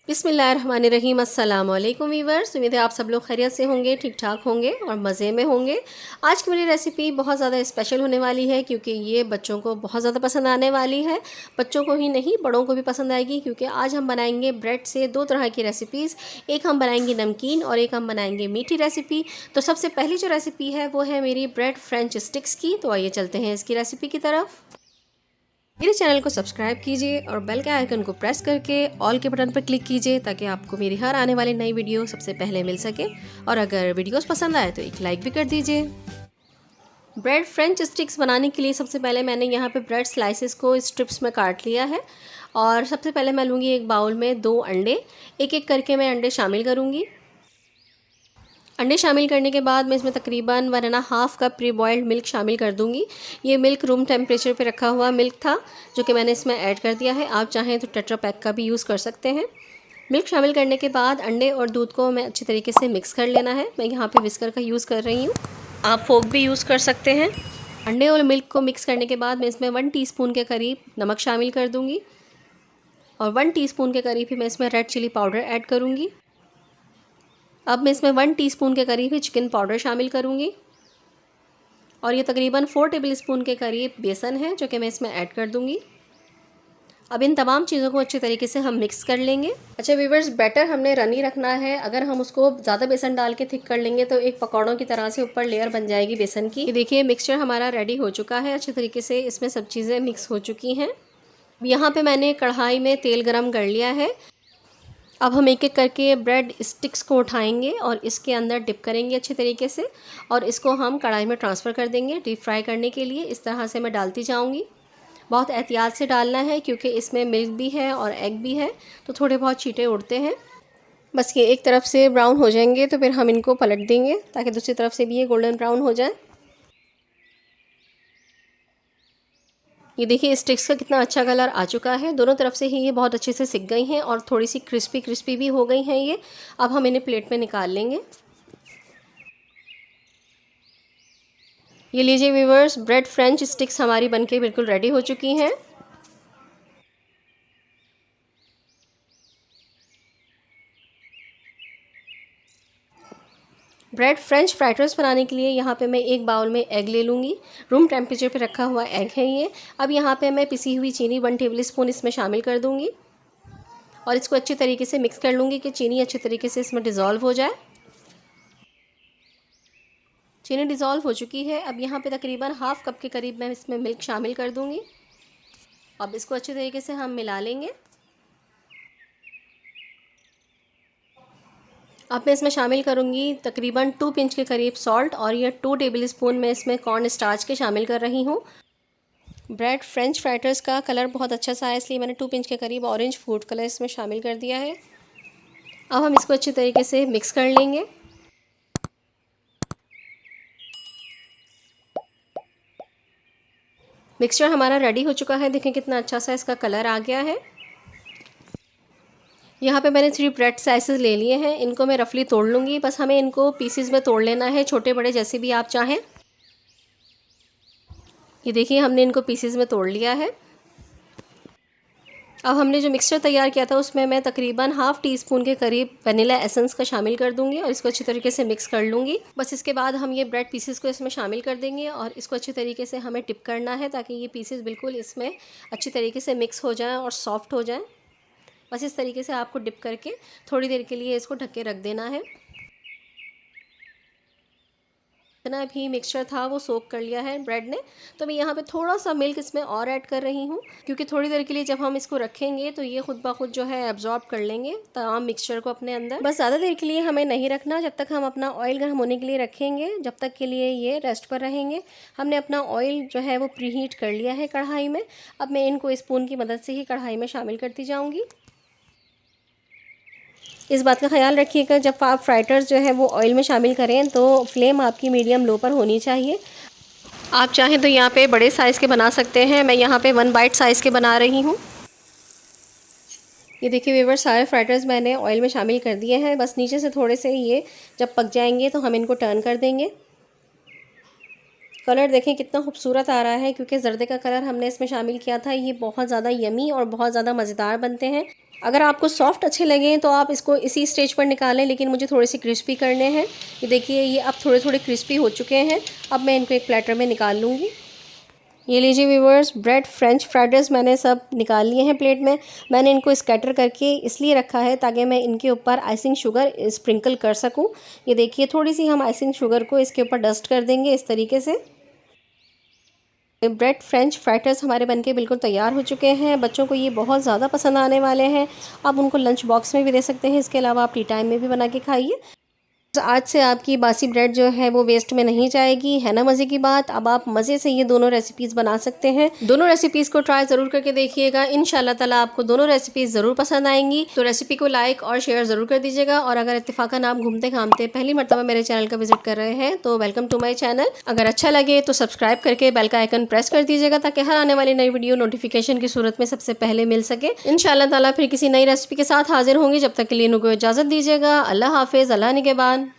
बिस्मिल्लाहिर्रहमानिर्रहीम। अस्सलाम वालेकुम वीवर्स, उम्मीद है आप सब लोग खैरियत से होंगे, ठीक ठाक होंगे और मज़े में होंगे। आज की मेरी रेसिपी बहुत ज़्यादा स्पेशल होने वाली है क्योंकि ये बच्चों को बहुत ज़्यादा पसंद आने वाली है। बच्चों को ही नहीं, बड़ों को भी पसंद आएगी क्योंकि आज हम बनाएंगे ब्रेड से दो तरह की रेसिपीज़। एक हम बनाएंगे नमकीन और एक हम बनाएंगे मीठी रेसिपी। तो सबसे पहली जो रेसिपी है वो है मेरी ब्रेड फ्रेंच स्टिक्स की। तो आइए चलते हैं इसकी रेसिपी की तरफ। मेरे चैनल को सब्सक्राइब कीजिए और बेल के आइकन को प्रेस करके ऑल के बटन पर क्लिक कीजिए ताकि आपको मेरी हर आने वाली नई वीडियो सबसे पहले मिल सके। और अगर वीडियोस पसंद आए तो एक लाइक भी कर दीजिए। ब्रेड फ्रेंच स्टिक्स बनाने के लिए सबसे पहले मैंने यहाँ पे ब्रेड स्लाइसेस को स्ट्रिप्स में काट लिया है। और सबसे पहले मैं लूँगी एक बाउल में 2 अंडे। एक एक करके मैं अंडे शामिल करूँगी। अंडे शामिल करने के बाद मैं इसमें तकरीबन 1.5 कप प्री बॉइल्ड मिल्क शामिल कर दूंगी। ये मिल्क रूम टेम्परेचर पे रखा हुआ मिल्क था जो कि मैंने इसमें ऐड कर दिया है। आप चाहें तो टेट्रा पैक का भी यूज़ कर सकते हैं। मिल्क शामिल करने के बाद अंडे और दूध को मैं अच्छी तरीके से मिक्स कर लेना है। मैं यहाँ पे विस्कर का यूज़ कर रही हूँ, आप फोक भी यूज़ कर सकते हैं। अंडे और मिल्क को मिक्स करने के बाद मैं इसमें 1 टीस्पून के करीब नमक शामिल कर दूँगी और 1 टीस्पून के करीब ही मैं इसमें रेड चिली पाउडर ऐड करूँगी। अब मैं इसमें 1 टीस्पून के करीब ही चिकन पाउडर शामिल करूँगी और ये तकरीबन 4 टेबलस्पून के करीब बेसन है जो कि मैं इसमें ऐड कर दूँगी। अब इन तमाम चीज़ों को अच्छे तरीके से हम मिक्स कर लेंगे। अच्छा व्यूअर्स, बैटर हमने रनी रखना है। अगर हम उसको ज़्यादा बेसन डाल के थिक कर लेंगे तो एक पकौड़ों की तरह से ऊपर लेयर बन जाएगी बेसन की। ये देखिए मिक्सचर हमारा रेडी हो चुका है, अच्छे तरीके से इसमें सब चीज़ें मिक्स हो चुकी हैं। यहाँ पर मैंने कढ़ाई में तेल गर्म कर लिया है। अब हम एक एक करके ब्रेड स्टिक्स को उठाएंगे और इसके अंदर डिप करेंगे अच्छे तरीके से और इसको हम कढ़ाई में ट्रांसफ़र कर देंगे डीप फ्राई करने के लिए। इस तरह से मैं डालती जाऊंगी। बहुत एहतियात से डालना है क्योंकि इसमें मिल्क भी है और एग भी है तो थोड़े बहुत छींटे उड़ते हैं। बस ये एक तरफ से ब्राउन हो जाएंगे तो फिर हम इनको पलट देंगे ताकि दूसरी तरफ से भी ये गोल्डन ब्राउन हो जाए। ये देखिए स्टिक्स का कितना अच्छा कलर आ चुका है। दोनों तरफ से ही ये बहुत अच्छे से सिक गई हैं और थोड़ी सी क्रिस्पी क्रिस्पी भी हो गई हैं ये। अब हम इन्हें प्लेट में निकाल लेंगे। ये लीजिए व्यूअर्स, ब्रेड फ्रेंच स्टिक्स हमारी बनके बिल्कुल रेडी हो चुकी हैं। ब्रेड फ्रेंच फ्राइड राइस बनाने के लिए यहाँ पे मैं एक बाउल में एग ले लूँगी। रूम टेम्परेचर पे रखा हुआ एग है ये। अब यहाँ पे मैं पिसी हुई चीनी 1 टेबलस्पून इसमें शामिल कर दूँगी और इसको अच्छी तरीके से मिक्स कर लूँगी कि चीनी अच्छे तरीके से इसमें डिज़ोल्व हो जाए। चीनी डिज़ोल्व हो चुकी है। अब यहाँ पे तकरीबन 1/2 कप के करीब मैं इसमें मिल्क शामिल कर दूँगी। अब इसको अच्छे तरीके से हम मिला लेंगे। अब मैं इसमें शामिल करूँगी तकरीबन 2 पिंच के करीब सॉल्ट और ये 2 टेबलस्पून मैं इसमें कॉर्न स्टार्च के शामिल कर रही हूँ। ब्रेड फ्रेंच फ्राइड राइस का कलर बहुत अच्छा सा है इसलिए मैंने 2 पिंच के करीब ऑरेंज फूड कलर इसमें शामिल कर दिया है। अब हम इसको अच्छे तरीके से मिक्स कर लेंगे। मिक्सचर हमारा रेडी हो चुका है। देखें कितना अच्छा सा इसका कलर आ गया है। यहाँ पे मैंने 3 ब्रेड स्लाइसेस ले लिए हैं। इनको मैं रफली तोड़ लूँगी। बस हमें इनको पीसेस में तोड़ लेना है, छोटे बड़े जैसे भी आप चाहें। ये देखिए हमने इनको पीसेस में तोड़ लिया है। अब हमने जो मिक्सचर तैयार किया था उसमें मैं तकरीबन 1/2 टीस्पून के करीब वनीला एसेंस का शामिल कर दूंगी और इसको अच्छी तरीके से मिक्स कर लूँगी। बस इसके बाद हम ये ब्रेड पीसेस को इसमें शामिल कर देंगे और इसको अच्छी तरीके से हमें टिप करना है ताकि ये पीसेस बिल्कुल इसमें अच्छी तरीके से मिक्स हो जाएँ और सॉफ्ट हो जाएँ। बस इस तरीके से आपको डिप करके थोड़ी देर के लिए इसको ढक के रख देना है। इतना भी मिक्सचर था वो सोक कर लिया है ब्रेड ने। तो मैं यहाँ पे थोड़ा सा मिल्क इसमें और ऐड कर रही हूँ क्योंकि थोड़ी देर के लिए जब हम इसको रखेंगे तो ये खुद ब खुद जो है एब्जॉर्ब कर लेंगे तमाम मिक्सचर को अपने अंदर। बस ज़्यादा देर के लिए हमें नहीं रखना। जब तक हम अपना ऑयल गर्म होने के लिए रखेंगे जब तक के लिए ये रेस्ट पर रहेंगे। हमने अपना ऑयल जो है वो प्रीहीट कर लिया है कढ़ाई में। अब मैं इनको स्पून की मदद से ही कढ़ाई में शामिल करती जाऊँगी। इस बात का ख्याल रखिएगा जब आप फ्राइड राइस जो है वो ऑयल में शामिल करें तो फ्लेम आपकी मीडियम लो पर होनी चाहिए। आप चाहें तो यहाँ पे बड़े साइज़ के बना सकते हैं। मैं यहाँ पे 1 बाइट साइज़ के बना रही हूँ। ये देखिए व्यूअर्स, सारे फ्राइड राइस मैंने ऑयल में शामिल कर दिए हैं। बस नीचे से थोड़े से ये जब पक जाएंगे तो हम इनको टर्न कर देंगे। कलर देखें कितना खूबसूरत आ रहा है, क्योंकि जर्दे का कलर हमने इसमें शामिल किया था। ये बहुत ज़्यादा यमी और बहुत ज़्यादा मज़ेदार बनते हैं। अगर आपको सॉफ्ट अच्छे लगें तो आप इसको इसी स्टेज पर निकालें, लेकिन मुझे थोड़े से क्रिस्पी करने हैं। ये देखिए, ये अब थोड़े थोड़े क्रिस्पी हो चुके हैं। अब मैं इनको एक प्लेटर में निकाल लूँगी। ये लीजिए viewers, bread French fried rice मैंने सब निकाल लिए हैं प्लेट में। मैंने इनको स्कैटर करके इसलिए रखा है ताकि मैं इनके ऊपर आइसिंग शुगर स्प्रिंकल कर सकूं। ये देखिए, थोड़ी सी हम आइसिंग शुगर को इसके ऊपर डस्ट कर देंगे इस तरीके से। ब्रेड फ्रेंच फ्राइड राइस हमारे बनके बिल्कुल तैयार हो चुके हैं। बच्चों को ये बहुत ज़्यादा पसंद आने वाले हैं। आप उनको लंच बॉक्स में भी दे सकते हैं, इसके अलावा आप टी टाइम में भी बना के खाइए। तो आज से आपकी बासी ब्रेड जो है वो वेस्ट में नहीं जाएगी, है ना मज़े की बात। अब आप मज़े से ये दोनों रेसिपीज़ बना सकते हैं। दोनों रेसिपीज़ को ट्राई ज़रूर करके देखिएगा। इंशाल्लाह ताला आपको दोनों रेसिपीज़ ज़रूर पसंद आएंगी। तो रेसिपी को लाइक और शेयर ज़रूर कर दीजिएगा। और अगर इत्तेफाकन आप घूमते घामते पहली मरतबा मेरे चैनल का विजिट कर रहे हैं तो वेलकम टू माई चैनल। अगर अच्छा लगे तो सब्सक्राइब करके बेल का आइकन प्रेस कर दीजिएगा, ताकि हर आने वाली नई वीडियो नोटिफिकेशन की सूरत में सबसे पहले मिल सके। इंशाल्लाह ताला फिर किसी नई रेसिपी के साथ हाजिर होंगी। जब तक के लिए इनको इजाज़त दीजिएगा। अल्लाह हाफिज़, अल्लाह निगहबान।